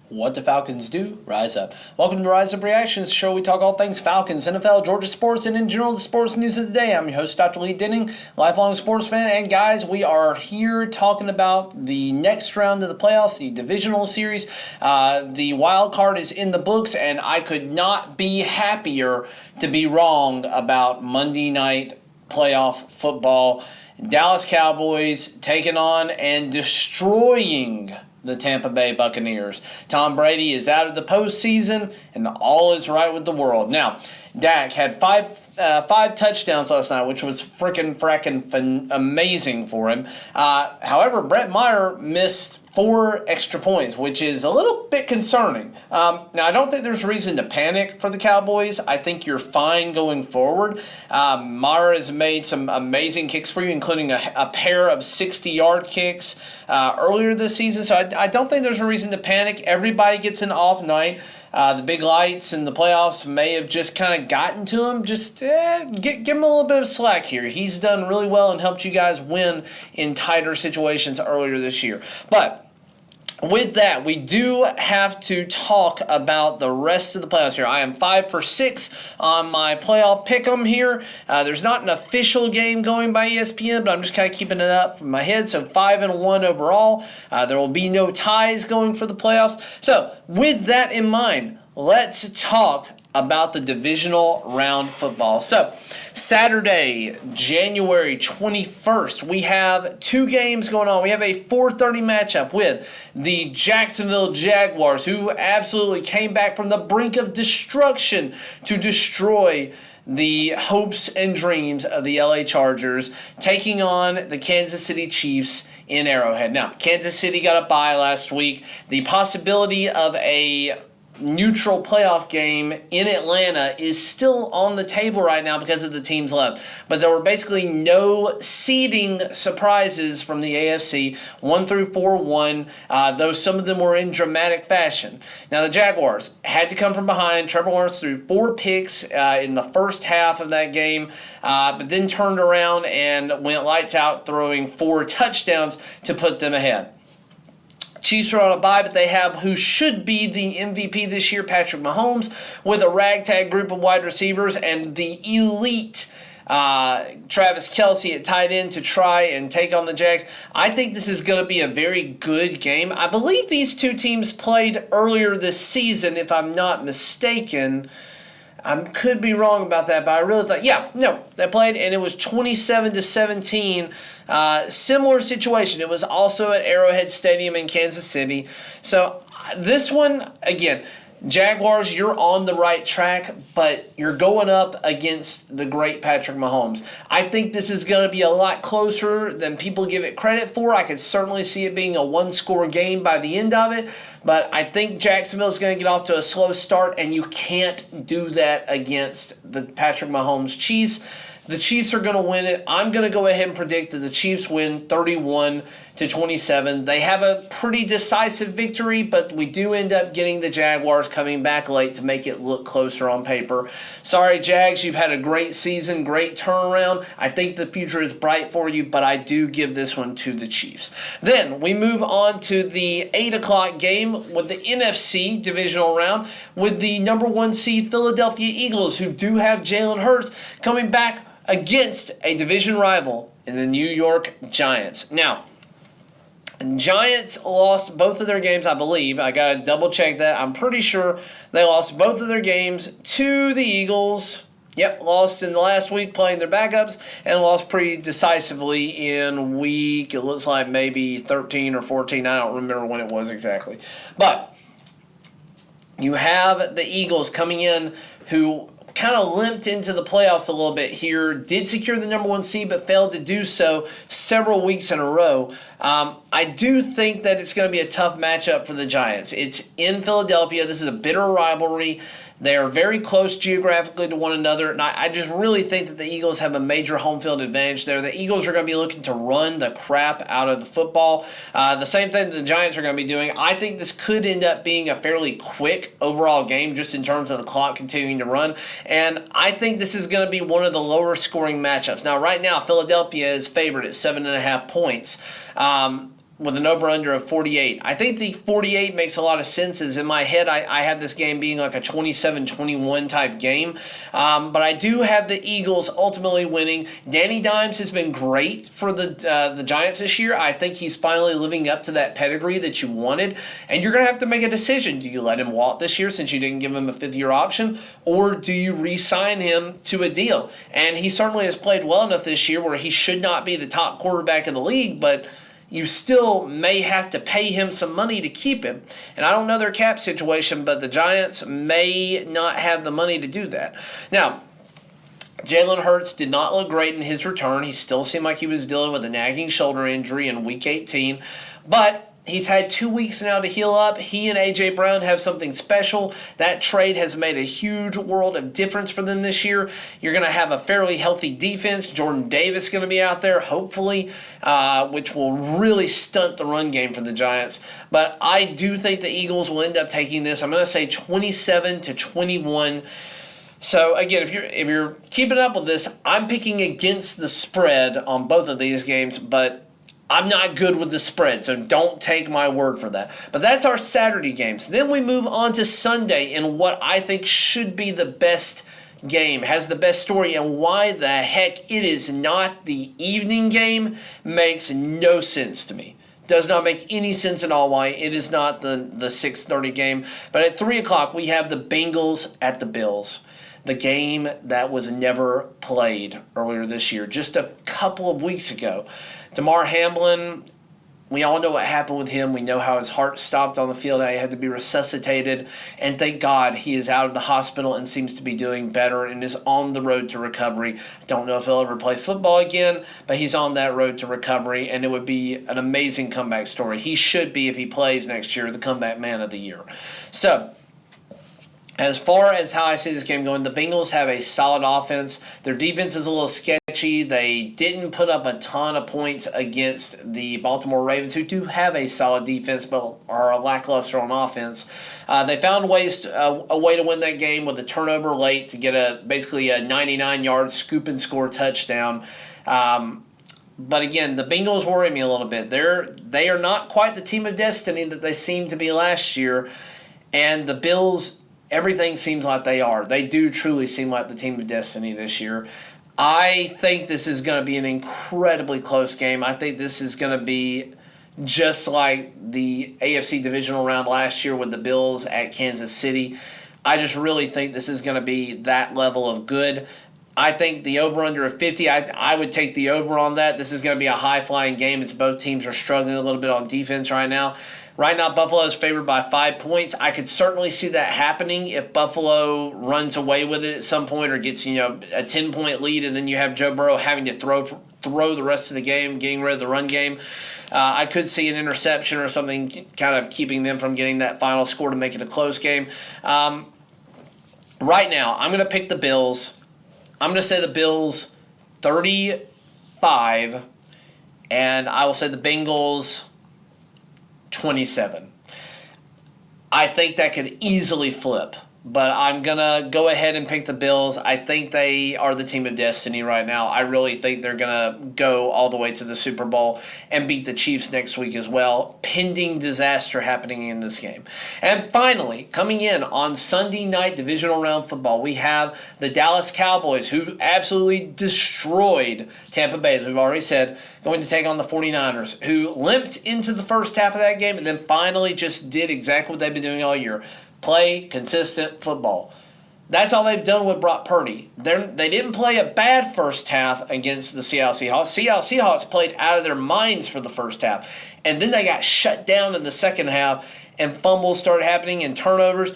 What the Falcons do, rise up. Welcome to Rise Up Reactions, the show we talk all things Falcons, NFL, Georgia sports, and in general the sports news of the day. I'm your host, Dr. Lee Denning, lifelong sports fan, and guys, we are here talking about the next round of the playoffs, the Divisional series. The wild card is in the books, and I could not be happier to be wrong about Monday night playoff football. Dallas Cowboys taking on and destroying the Tampa Bay Buccaneers. Tom Brady is out of the postseason, and all is right with the world. Now, Dak had five touchdowns last night, which was frackin' amazing for him. However, Brett Maher missed 4 extra points, which is a little bit concerning. Now, I don't think there's reason to panic for the Cowboys. I think you're fine going forward. Maher has made some amazing kicks for you, including a pair of 60-yard kicks earlier this season. So I don't think there's a reason to panic. Everybody gets an off night. The big lights in the playoffs may have just kind of gotten to him. Just give him a little bit of slack here. He's done really well and helped you guys win in tighter situations earlier this year. But with that, we do have to talk about the rest of the playoffs here. I am 5 for 6 on my playoff pick'em here. There's not an official game going by ESPN, but I'm just kind of keeping it up from my head. So 5-1 overall. There will be no ties going for the playoffs. So with that in mind, let's talk about the divisional round football. So, Saturday, January 21st, we have 2 games going on. We have a 4:30 matchup with the Jacksonville Jaguars, who absolutely came back from the brink of destruction to destroy the hopes and dreams of the LA Chargers, taking on the Kansas City Chiefs in Arrowhead. Now, Kansas City got a bye last week. The possibility of a neutral playoff game in Atlanta is still on the table right now because of the teams left. But there were basically no seeding surprises from the AFC. 1 through 4 won, though some of them were in dramatic fashion. Now the Jaguars had to come from behind. Trevor Lawrence threw 4 picks in the first half of that game, but then turned around and went lights out, throwing 4 touchdowns to put them ahead. Chiefs are on a bye, but they have who should be the MVP this year, Patrick Mahomes, with a ragtag group of wide receivers and the elite Travis Kelce at tight end to try and take on the Jags. I think this is going to be a very good game. I believe these 2 teams played earlier this season, if I'm not mistaken. I could be wrong about that, but I really thought, they played, and it was 27-17. Similar situation. It was also at Arrowhead Stadium in Kansas City. So this one, again, Jaguars, you're on the right track, but you're going up against the great Patrick Mahomes. I think this is going to be a lot closer than people give it credit for. I could certainly see it being a 1-score game by the end of it, but I think Jacksonville is going to get off to a slow start, and you can't do that against the Patrick Mahomes Chiefs. The Chiefs are going to win it. I'm going to go ahead and predict that the Chiefs win 31-27. They have a pretty decisive victory, but we do end up getting the Jaguars coming back late to make it look closer on paper. Sorry, Jags, you've had a great season, great turnaround. I think the future is bright for you, but I do give this one to the Chiefs. Then we move on to the 8 o'clock game with the NFC divisional round with the number 1 seed Philadelphia Eagles, who do have Jalen Hurts coming back against a division rival in the New York Giants. Now, Giants lost both of their games, I believe. I got to double check that. I'm pretty sure they lost both of their games to the Eagles. Yep, lost in the last week playing their backups and lost pretty decisively in week, it looks like maybe 13 or 14. I don't remember when it was exactly. But you have the Eagles coming in who kind of limped into the playoffs a little bit here, did secure the number 1 seed, but failed to do so several weeks in a row. I do think that it's going to be a tough matchup for the Giants. It's in Philadelphia. This is a bitter rivalry. They are very close geographically to one another, and I just really think that the Eagles have a major home field advantage there. The Eagles are going to be looking to run the crap out of the football. The same thing that the Giants are going to be doing. I think this could end up being a fairly quick overall game just in terms of the clock continuing to run, and I think this is going to be one of the lower scoring matchups. Now, right now, Philadelphia is favored at 7.5 points. with an over-under of 48. I think the 48 makes a lot of sense, as in my head I have this game being like a 27-21 type game. But I do have the Eagles ultimately winning. Danny Dimes has been great for the Giants this year. I think he's finally living up to that pedigree that you wanted. And you're going to have to make a decision. Do you let him walk this year since you didn't give him a fifth-year option? Or do you re-sign him to a deal? And he certainly has played well enough this year where he should not be the top quarterback in the league, but you still may have to pay him some money to keep him. And I don't know their cap situation, but the Giants may not have the money to do that. Now, Jalen Hurts did not look great in his return. He still seemed like he was dealing with a nagging shoulder injury in Week 18. But he's had 2 weeks now to heal up. He and A.J. Brown have something special. That trade has made a huge world of difference for them this year. You're going to have a fairly healthy defense. Jordan Davis is going to be out there, hopefully, which will really stunt the run game for the Giants. But I do think the Eagles will end up taking this. I'm going to say 27-21. So, again, if you're keeping up with this, I'm picking against the spread on both of these games, but I'm not good with the spread, so don't take my word for that. But that's our Saturday games. Then we move on to Sunday in what I think should be the best game, has the best story, and why the heck it is not the evening game makes no sense to me. Does not make any sense at all why it is not the 6:30 game. But at 3 o'clock, we have the Bengals at the Bills. The game that was never played earlier this year, just a couple of weeks ago. Damar Hamlin, we all know what happened with him. We know how his heart stopped on the field. He had to be resuscitated. And thank God he is out of the hospital and seems to be doing better and is on the road to recovery. Don't know if he'll ever play football again, but he's on that road to recovery, and it would be an amazing comeback story. He should be, if he plays next year, the comeback man of the year. So, as far as how I see this game going, the Bengals have a solid offense. Their defense is a little sketchy. They didn't put up a ton of points against the Baltimore Ravens, who do have a solid defense but are lackluster on offense. They found a way to win that game with a turnover late to get basically a 99-yard scoop and score touchdown. But again, the Bengals worry me a little bit. They are not quite the team of destiny that they seemed to be last year, and the Bills, everything seems like they are. They do truly seem like the team of destiny this year. I think this is going to be an incredibly close game. I think this is going to be just like the AFC Divisional round last year with the Bills at Kansas City. I just really think this is going to be that level of good. I think the over-under of 50, I would take the over on that. This is going to be a high-flying game. It's both teams are struggling a little bit on defense right now. Right now, Buffalo is favored by 5 points. I could certainly see that happening if Buffalo runs away with it at some point or gets a 10-point lead, and then you have Joe Burrow having to throw the rest of the game, getting rid of the run game. I could see an interception or something kind of keeping them from getting that final score to make it a close game. Right now, I'm going to pick the Bills. I'm going to say the Bills 35, and I will say the Bengals 27. I think that could easily flip, but I'm going to go ahead and pick the Bills. I think they are the team of destiny right now. I really think they're going to go all the way to the Super Bowl and beat the Chiefs next week as well, pending disaster happening in this game. And finally, coming in on Sunday night divisional round football, we have the Dallas Cowboys, who absolutely destroyed Tampa Bay, as we've already said, going to take on the 49ers, who limped into the first half of that game and then finally just did exactly what they've been doing all year. Play consistent football. That's all they've done with Brock Purdy. They didn't play a bad first half against the Seattle Seahawks. Seattle Seahawks played out of their minds for the first half. And then they got shut down in the second half, and fumbles started happening and turnovers.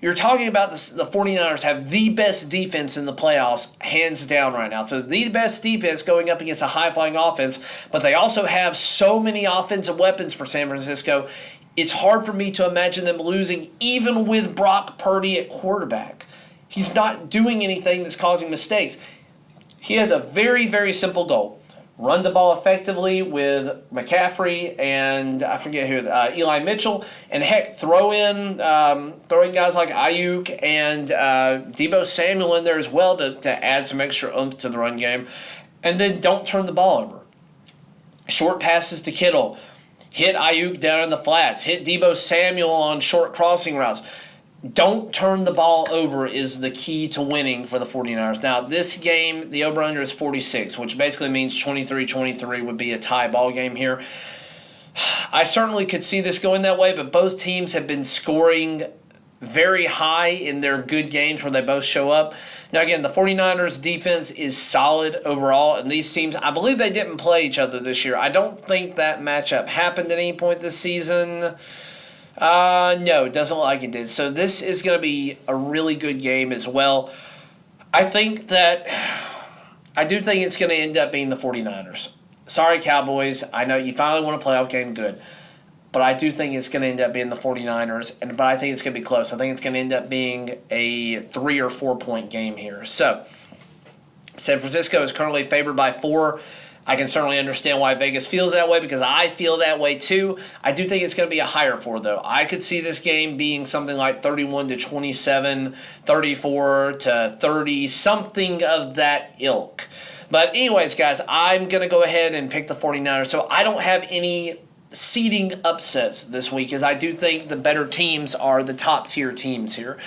You're talking about the 49ers have the best defense in the playoffs, hands down right now. So the best defense going up against a high-flying offense, but they also have so many offensive weapons for San Francisco. It's hard for me to imagine them losing even with Brock Purdy at quarterback. He's not doing anything that's causing mistakes. He has a very, very simple goal. Run the ball effectively with McCaffrey and I forget who, Eli Mitchell. And heck, throw in guys like Ayuk and Deebo Samuel in there as well to add some extra oomph to the run game. And then don't turn the ball over. Short passes to Kittle. Hit Ayuk down in the flats. Hit Deebo Samuel on short crossing routes. Don't turn the ball over is the key to winning for the 49ers. Now, this game, the over-under is 46, which basically means 23-23 would be a tie ball game here. I certainly could see this going that way, but both teams have been scoring very high in their good games where they both show up. Now, again, the 49ers defense is solid overall, and these teams, I believe they didn't play each other this year. I don't think that matchup happened at any point this season. No, it doesn't look like it did. So this is going to be a really good game as well. I do think it's going to end up being the 49ers. Sorry, Cowboys. I know you finally won a playoff game, good. But I do think it's going to end up being the 49ers, but I think it's going to be close. I think it's going to end up being a 3 or 4 point game here. So, San Francisco is currently favored by 4. I can certainly understand why Vegas feels that way because I feel that way too. I do think it's going to be a higher 4, though. I could see this game being something like 31-27, 34-30, something of that ilk. But anyways, guys, I'm going to go ahead and pick the 49ers. So I don't have any seeding upsets this week, as I do think the better teams are the top tier teams here.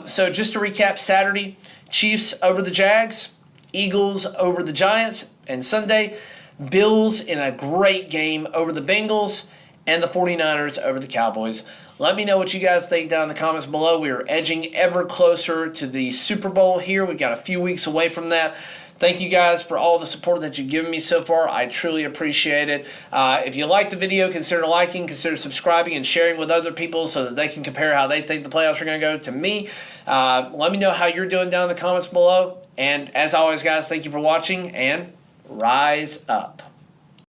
So just to recap Saturday, Chiefs over the Jags, Eagles over the Giants, and Sunday, Bills in a great game over the Bengals, and the 49ers over the Cowboys. Let me know what you guys think down in the comments below. We are edging ever closer to the Super Bowl here. We've got a few weeks away from that. Thank you guys for all the support that you've given me so far. I truly appreciate it. If you liked the video, consider liking, consider subscribing, and sharing with other people so that they can compare how they think the playoffs are going to go to me. Let me know how you're doing down in the comments below. And as always, guys, thank you for watching, and rise up.